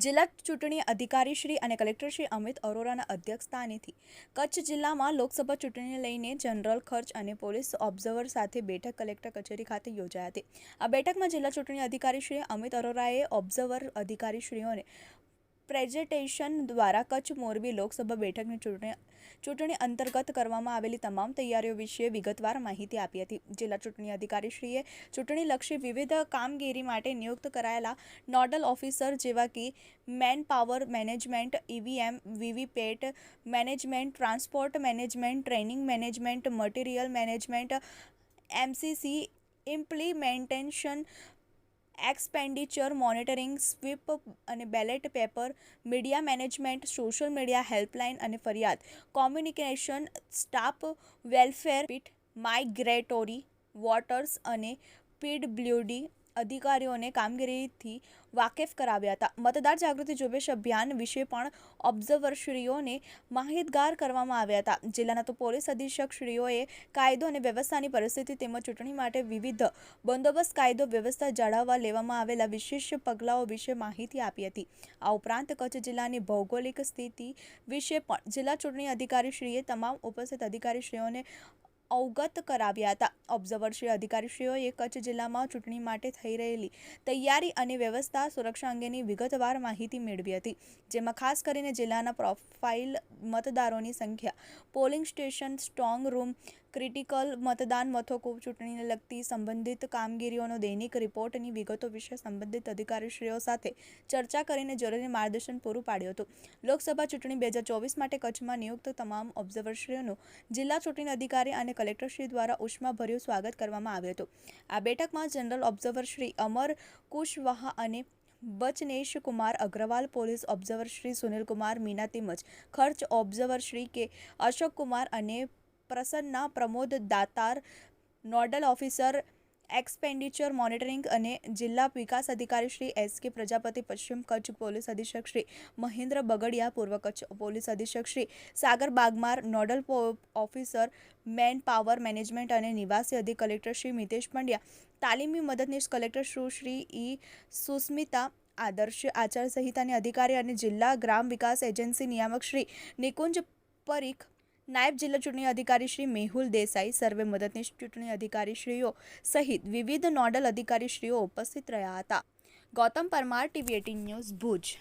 જિલ્લા ચૂંટણી અધિકારી શ્રી અને કલેક્ટર શ્રી અમિત અરોરાના અધ્યક્ષસ્થાનેથી કચ્છ જિલ્લામાં લોકસભા ચૂંટણીને લઈને જનરલ ખર્ચ અને પોલીસ ઓબ્ઝર્વર સાથે બેઠક કલેક્ટર કચેરી ખાતે યોજાઈ હતી। આ બેઠકમાં જિલ્લા ચૂંટણી અધિકારી શ્રી અમિત અરોરાએ ઓબ્ઝર્વર અધિકારીશ્રીઓને પ્રેઝન્ટેશન દ્વારા કચ્છ મોરબી લોકસભા બેઠકની ચૂંટણી અંતર્ગત કરવામાં આવેલી તમામ તૈયારીઓ વિશે વિગતવાર માહિતી આપી હતી। જિલ્લા ચૂંટણી અધિકારીશ્રીએ ચૂંટણીલક્ષી વિવિધ કામગીરી માટે નિયુક્ત કરાયેલા નોડલ ઓફિસર જેવા કે man power management, EVM VVPAT management, transport management, training management, material management, MCC implementation, expenditure monitoring, SVEEP અને ballot paper, media management, social media helpline અને ફરિયાદ communication, staff welfare, migratory voters અને PWD અધિકારીઓને કામગીરીથી વાકેફ કરાવ્યા હતા। મતદાર જાગૃતિ ઝુંબેશ અભિયાન વિશે પણ ઓબ્ઝર્વરશ્રીઓને માહિતગાર કરવામાં આવ્યા હતા। જિલ્લાના તો પોલીસ અધિક્ષકશ્રીઓએ કાયદો અને વ્યવસ્થાની પરિસ્થિતિ તેમજ ચૂંટણી માટે વિવિધ બંદોબસ્ત કાયદો વ્યવસ્થા જાળવવા લેવામાં આવેલા વિશેષ પગલાઓ વિશે માહિતી આપી હતી। આ ઉપરાંત કચ્છ જિલ્લાની ભૌગોલિક સ્થિતિ વિશે પણ જિલ્લા ચૂંટણી અધિકારીશ્રીએ તમામ ઉપસ્થિત અધિકારીશ્રીઓને અવગત કરાવ્યા હતા। ઓબ્ઝર્વરશ્રી અધિકારીશ્રીઓએ કચ્છ જિલ્લામાં ચૂંટણી માટે થઈ રહેલી તૈયારી અને વ્યવસ્થા સુરક્ષા અંગેની વિગતવાર માહિતી મેળવી હતી, જેમાં ખાસ કરીને જિલ્લાના પ્રોફાઇલ મતદારોની સંખ્યા, polling station, strong room, critical મતદાન મથકો, ચૂંટણીને લગતી સંબંધિત કામગીરીઓનો દૈનિક રિપોર્ટની વિગતો વિશે સંબંધિત અધિકારીશ્રીઓ સાથે ચર્ચા કરીને જરૂરી માર્ગદર્શન પૂરું પાડ્યું હતું। લોકસભા ચૂંટણી 2024 માટે કચ્છમાં નિયુક્ત તમામ ઓબ્ઝર્વરશ્રીઓનું જિલ્લા ચૂંટણી અધિકારી અને કલેક્ટરશ્રી દ્વારા ઉષ્માભર્યું સ્વાગત કરવામાં આવ્યું હતું। આ બેઠકમાં જનરલ ઓબ્ઝર્વર શ્રી અમર કુશવાહા અને બચનેશ કુમાર અગ્રવાલ, પોલીસ ઓબ્ઝર્વર શ્રી સુનિલ કુમાર મીના તેમજ ખર્ચ ઓબ્ઝર્વર શ્રી કે અશોક કુમાર અને પ્રસન્ના પ્રમોદ દાતાર, નોડલ ઓફિસર એક્સપેન્ડિચર મોનિટરિંગ અને જિલ્લા વિકાસ અધિકારી શ્રી એસ.કે. પ્રજાપતિ, પશ્ચિમ કચ્છ પોલીસ અધિક્ષક શ્રી મહેન્દ્ર બગડિયા, પૂર્વ કચ્છ પોલીસ અધિક્ષક Shri Sagar Bagmar, nodal officer man power management અને નિવાસી અધિક કલેક્ટર શ્રી મિતેશ પંડ્યા, તાલીમી મદદનીશ કલેક્ટર સુશ્રી ઈ સુસ્મિતા, આદર્શ આચાર સંહિતાની અધિકારી અને જિલ્લા ગ્રામ વિકાસ એજન્સી નિયામક શ્રી નિકુંજ પરીખ, નાયબ જિલ્લા ચૂંટણી અધિકારી શ્રી મેહુલ દેસાઈ, સર્વે મદદનીશ ચૂંટણી અધિકારીશ્રીઓ સહિત વિવિધ નોડલ અધિકારીશ્રીઓ ઉપસ્થિત રહ્યા હતા। Gautam Parmar, TV18 news, Bhuj.